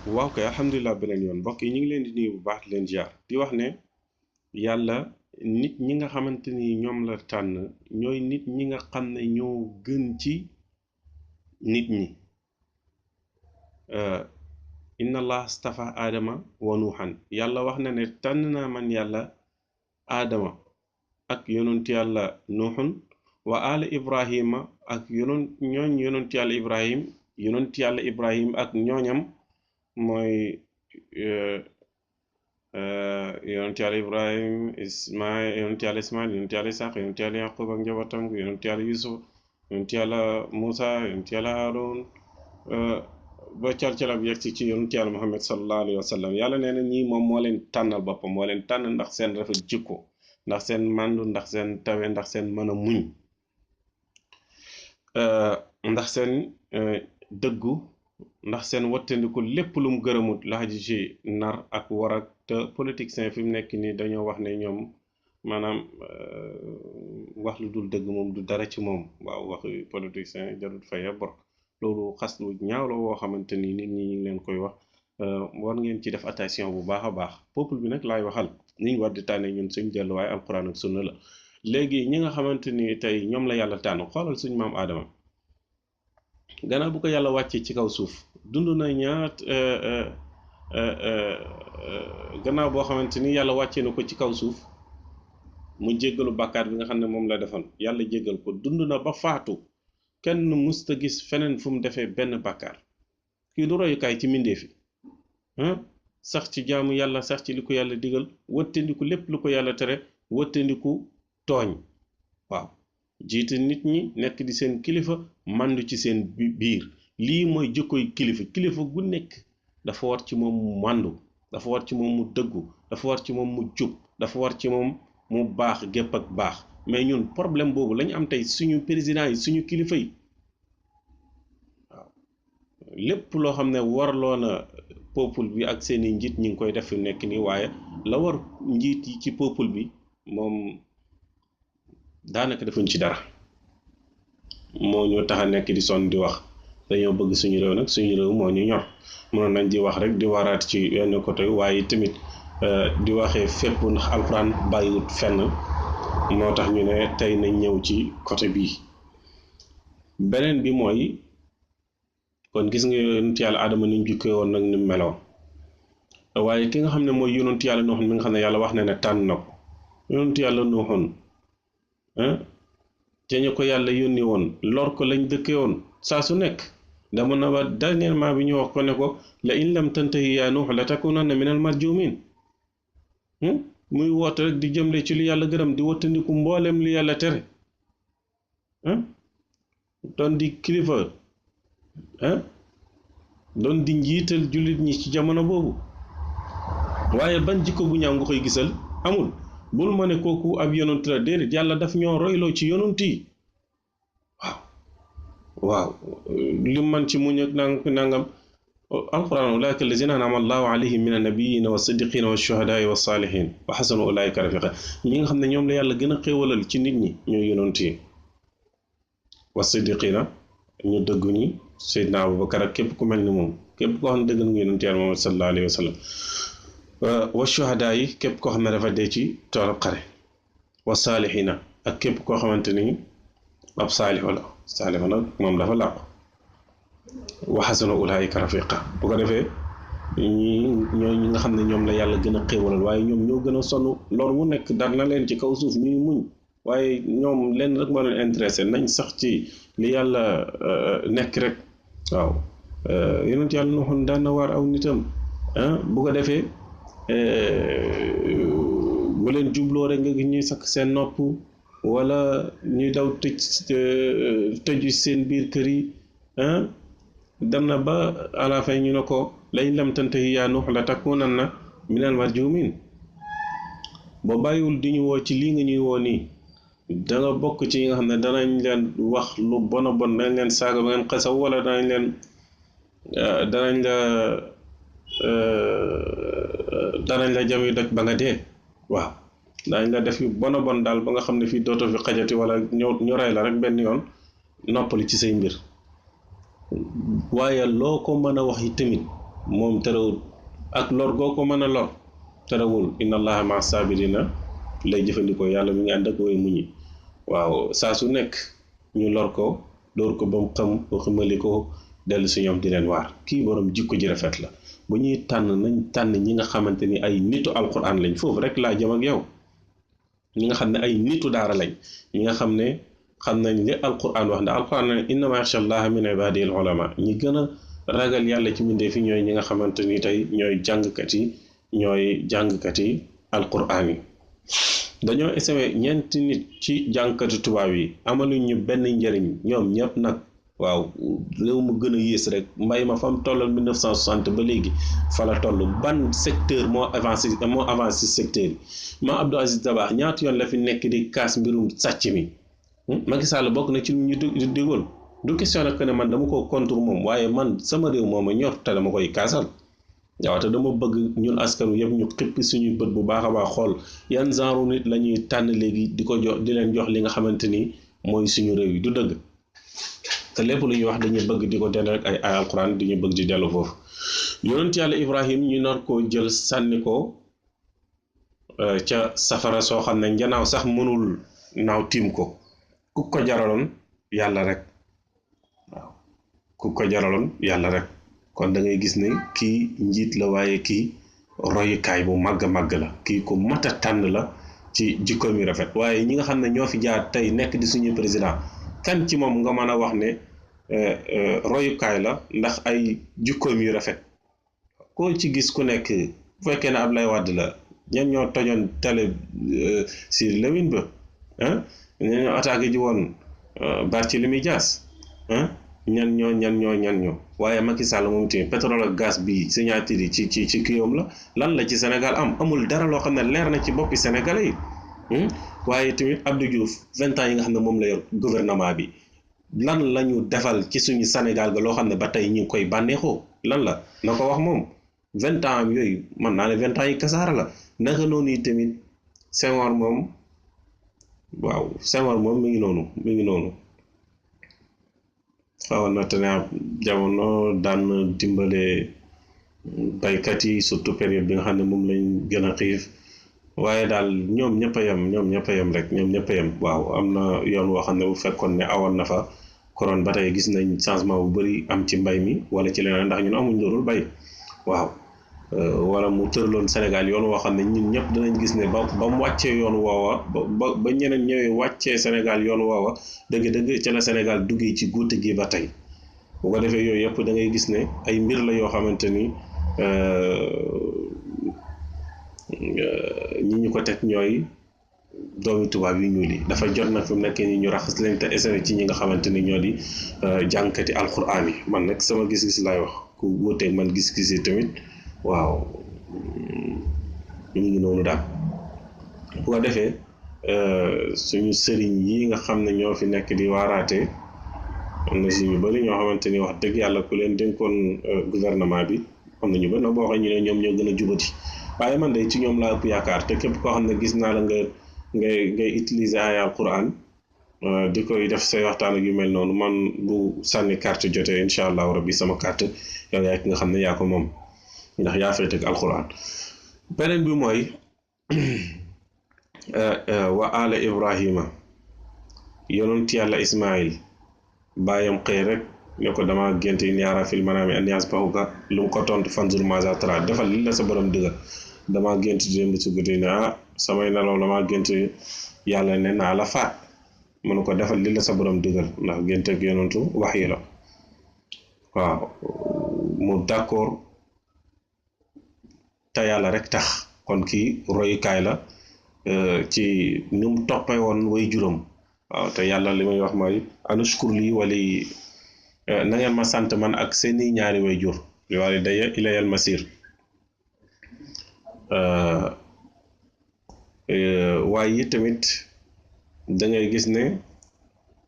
waaw kay alhamdulilah beneen yoon mbokk yi ñu ngi leen di nuyu bu baax di leen ziar di wax ne yàlla nit ñi nga xamante ni ñoom la tànn ñooy nit ñi nga xam ne ñoo gën ci nit ñi inna allah stafa aadama wa nuuxan yàlla wax na ne tànn naa man yàlla aadama ak yonent yàlla nuuxun wa ala ibrahima ak yonent yàlla ibrahim ak ñooñam mooy yonent yàlla ibrahim yonent yàlla ismail yonent yàlla isaq yonent yàlla yaqub ak njabootam yonent yàlla yusuf yonent yàlla musa yonent yàlla haroun ba calcalab yegg ci yonent yàlla muhammad sallallahu alayhi wa sallam yàlla nee na ñii moom moo leen tànnal boppam moo leen tànn ndax seen rafet jikko ndax seen màndu ndax seen tawe ndax seen mën a muñ ndax seen dëggu ndax seen wattandiku lépp lu mu gërëmut laaj ci nar ak war ak te politicien fi mu nekk nii dañoo wax ne ñoom maanaam wax lu dul dëgg moom du dara ci moom waaw wax politicien jarut faya bor loolu xas lu ñaaw la woo xamante ni nit ñi leen koy wax war ngeen ci def attention bu baax a baax peuple bi nag laay waxal niñ war di tànne ñun suñ delluwaay alquran ak sunna la léegi ñi nga xamante ni tey ñoom la yàlla tànn xoolal suñ maam Aadama gannaaw bu ko yàlla wàccee ci kaw suuf dund na ñaat gannaaw boo xamante ni yàlla wàccee na ko ci kaw suuf mu jéggalu bàkkaar bi nga xam ne moom la defoon yàlla jéggal ko dund na ba faatu kenn musta gis feneen fu mu defee benn bàkkaar kii du royukaay ci mbindeef yi sax ci jaamu yàlla sax ci li ko yàlla digal wëttandiku lépp lu ko yàlla tere wëttandiku tooñ waaw jiite nit ñi nekk di seen kilifa mandu ci seen biir lii mooy jikkoy kilifa gu nekk dafa war ci moom mu mandu dafa war ci moom mu dëggu dafa war ci moom mu jub dafa war ci moom mu baax gépp ak baax mais ñun problème boobu lañu am tey suñu président yi suñu kilifa yi waaw lépp loo xam ne warloo na peuple bi ak seeni njiit ñi ngi koy def fi nekk nii waaye la war njiit yi ci peuple bi moom daanaka defuñ ci dara moo ñu tax a nekk di sonn di wax dañoo bëgg suñu réew nag suñu réew moo ñu ñor mënoon nañ di wax rek di waraat ci yenn côté waaye tamit di waxee fépp ndax alxuraan bàyyiwut fenn moo tax ñu ne tey nañ ñëw ci côté bii beneen bi mooy kon gis nga yonent yàlla Adama ni mu jukkee woon nag ni mu meloo waaye ki nga xam ne mooy yonent yàlla Nuux mi nga xam ne yàlla wax na ne tànn na ko yonent yàlla Nuuxoon te ñu ko yàlla yónni woon lor ko lañ dëkkee woon saa su nekk dama na ba dernièrement bi ñu wax ko ne ko la in lam tantahi yaa Nuux la takunanna minal marjumin muy woote rek di jëmle ci lu yàlla gërëm di wattandiku mboolem lu yàlla tere doon di kilifa doon di njiital jullit ñi ci jamono boobu waaye ban jikko bu ñaaw nga koy gisal amul bul ma ne kooku ab yonent la déedéet yàlla daf ñoo royloo ci yonent yi waaw li man ci muñ ak nangam alquran ulaika allazina an'ama allahu alayhim min annabiyina wa siddiqina wa shuhadaai wa salihin wa xasanu ulaika rafiqa ñi nga xam ne ñoom la yàlla gën a xéewalal ci nit ñi ñooy yonent yi wa siddiqina ñu dëggu ñi Seydina Abubakar ak képp ku mel ni moom képp koo xam ne dëggal nga yonent yàlla Muhammad sallallahu alayhi wa sallam wa shuhadaa yi képp koo xam ne dafa dee ci toolab xare wa saalihina ak képp koo xamante ni ab saalihu la saalihu nag moom dafa làqu wa xasana ulaayika rafiqa bu ko defee ñi nga xam ne ñoom la yàlla gën a xéewalal waaye ñoom ñoo gën a sonn lor wu nekk dar na leen ci kaw suuf ñuy muñ waaye ñoom leen rek moo leen intéressé nañ sax ci li yàlla nekk rek waaw yonent yàlla Nuux daan na waar aw nitam bu ko defee bu leen jubloo rek nga gis ñuy sakk seen nopp wala ñuy daw tëju seen biir kër yi dem na ba à la fin ñu ne ko la in lam tantahi yaa Nuux la takunanna minal marjumin boo bàyyiwul di ñu woo ci lii nga ñuy woo nii da nga bokk ci yi nga xam ne danañ leen wax lu bon a bon danañ leen saaga ba ngeen xasaw wala danañ la jam yu doj ba nga dee waaw daañ la def yu bon a bon daal ba nga xam ne fii dootoo fi xajati wala ñu rey la rek benn yoon noppali ci say mbir waaye loo ko mën a wax yi tamit moom terewul ak lor goo ko mën a lor terewul inna allaha ma sabirina lay jëfandikoo yàlla mi ngi ànd ak way muñi waaw saa su nekk ñu lor ko dóor ko ba mu xam ba xamali ko dellu si ñoom di leen waar kii borom jikko ji rafet la bu ñuy tànn nañ tànn ñi nga xamante ni ay nitu alquran lañ foofu rek laa jëm ak yow ñi nga xam ne ay nitu daara lañ ñi nga xam ne xam nañ li alquran wax ndax alquran ne innama yaxsha allaha min ibadihi al ulama ñi gën a ragal yàlla ci mbindeef yi ñooy ñi nga xamante ni tey ñooy jàngkat yi alquran yi dañoo essayé ñeenti nit ci jàngkati tubaab yi amaluñ ñu benn njëriñ ñoom ñëpp nag waaw réew mu gën a yées rek mbay ma fam tollal 1960 ba léegi fa la toll ban secteur moo avancé secteur yi ma Abdou Aziz Dabakh ñaata yoon la fi nekk di kaas mbirum sàcc mi Macky Sall bokk na ci ñu digoon du question nag ne man dama ko contre moom waaye man sama réew moom a ñor te dama koy kaasal waaw te dama bëgg ñun askanu yëpp ñu xippi suñuy bët bu baax a baax xool yan genre nit la ñuy tànn léegi di ko jox di leen jox li nga xamante ni mooy suñu réew yi du dëgg te lépp lu ñuy wax dañuy bëgg di ko dell rek ay alquran dañuy bëgg di dellu foofu yonent yàlla Ibrahim ñu nar koo jël sànni ko ca safara soo xam ne njanaaw sax mënul naaw tiim ko ku ko jaraloon yàlla rek waaw ku ko jaraloon yàlla rek kon da ngay gis ne kii njiit la waaye kii royukaay bu màgg màgg la kii ku mat a tànn la ci jikkoom yu rafet waaye ñi nga xam ne ñoo fi jaar tey nekk di suñu président kan ci moom nga mën a wax ne royukaay la ndax ay jikkoom yu rafet koo ci gis ku nekk bu fekkee ne Abdoulaye Wade la ñan ñoo tojoon télé si Lewin ba ñan ñoo attaqué ji woon Barthélémy Dias ñan ñoo waaye Macky Sall moom tamit pétrole ak gaz bi signature yi ci kiyom la lan la ci Sénégal amul dara loo xam ne leer na ci boppi Sénégalais yi waaye tamit Abdou Diouf 20 ans yi nga xam ne moom la yor gouvernement bi lan la ñu defal ci suñu Sénégal ga loo xam ne ba tey ñu ngi koy bànneexoo lan la na ko wax moom 20 ans am yooyu man naa ne 20 ans yi kasaara la naka noonu yi tamit Senghor moom waaw Senghor moom mi ngi noonu xawoon na te ne jamono daan dimbale baykat yi surtout période bi nga xam ne moom lañ gën a xiif waaye daal ñoom ñëpp a yem rek ñoom ñëpp a yem waaw am na yoon woo xam ne bu fekkoon ne awoon na fa koron ba tey gis nañ changement bu bëri am ci mbay mi wala ci leneen ndax ñun amuñ loolu bay waaw wala mu tëraloon Sénégal yoon woo xam ne ñun ñëpp dinañ gis ne ba mu wàccee yoon woowa ba ñeneen ñëwee wàccee Sénégal yoon woowa dëgg-dëgg ca la Sénégal duggee ci guute gi ba tey bu ko defee yooyu yëpp da ngay gis ne ay mbir la yoo xamante ni ñi ñu ko teg ñooy doomi tubaab yu ñuul yi dafa jot nag fi mu nekk ni ñu raxas leen te essayé ci ñi nga xamante ni ñoo di jàngkati alquran yi man nag sama gis-gis laay wax ku wuuteeg man gis-gis yi tamit waaw ñu ngi noonu daal bu ko defee suñu sëriñ yi nga xam ne ñoo fi nekk di waaraate am na si ñu bëri ñoo xamante ni wax dëgg yàlla ku leen dénkoon gouvernement bi am na ñu bëri nag boo waxee ñu ne ñoom ñoo gën a jubati waaye man de ci ñoom laa ëpp yaakaar te képp koo xam ne gis naa la ngay utiliser ay alquran di koy def say waxtaan ak yu mel noonu man bu sànni carte jotee incha allahu rabbi sama carte yow yaa ki nga xam ne yaa ko moom ndax yaa fay teg alquran beneen bi mooy wa ala Ibrahima yonent yàlla Ismaïl bàyyam xëy rek ne ko dama gént in yaara fil manaami an yazbahuka lu mu ko tontu fanzur maaza tara defal li la sa borom digal dama gént démb ci guddi ne samay nelaw dama gént yàlla ne naa la faat mënu ko defal li la sa borom digal ndax gént ak yonentu wax yi la waaw mu d'accord te yàlla rek tax kon kii royukaay la ci ni mu toppee woon way juróom waaw te yàlla li muy wax mooy anushkur lii wali na ngeen ma sant man ak seeni ñaari way jur li walidayya ilayal masir waaye yi tamit da ngay gis ne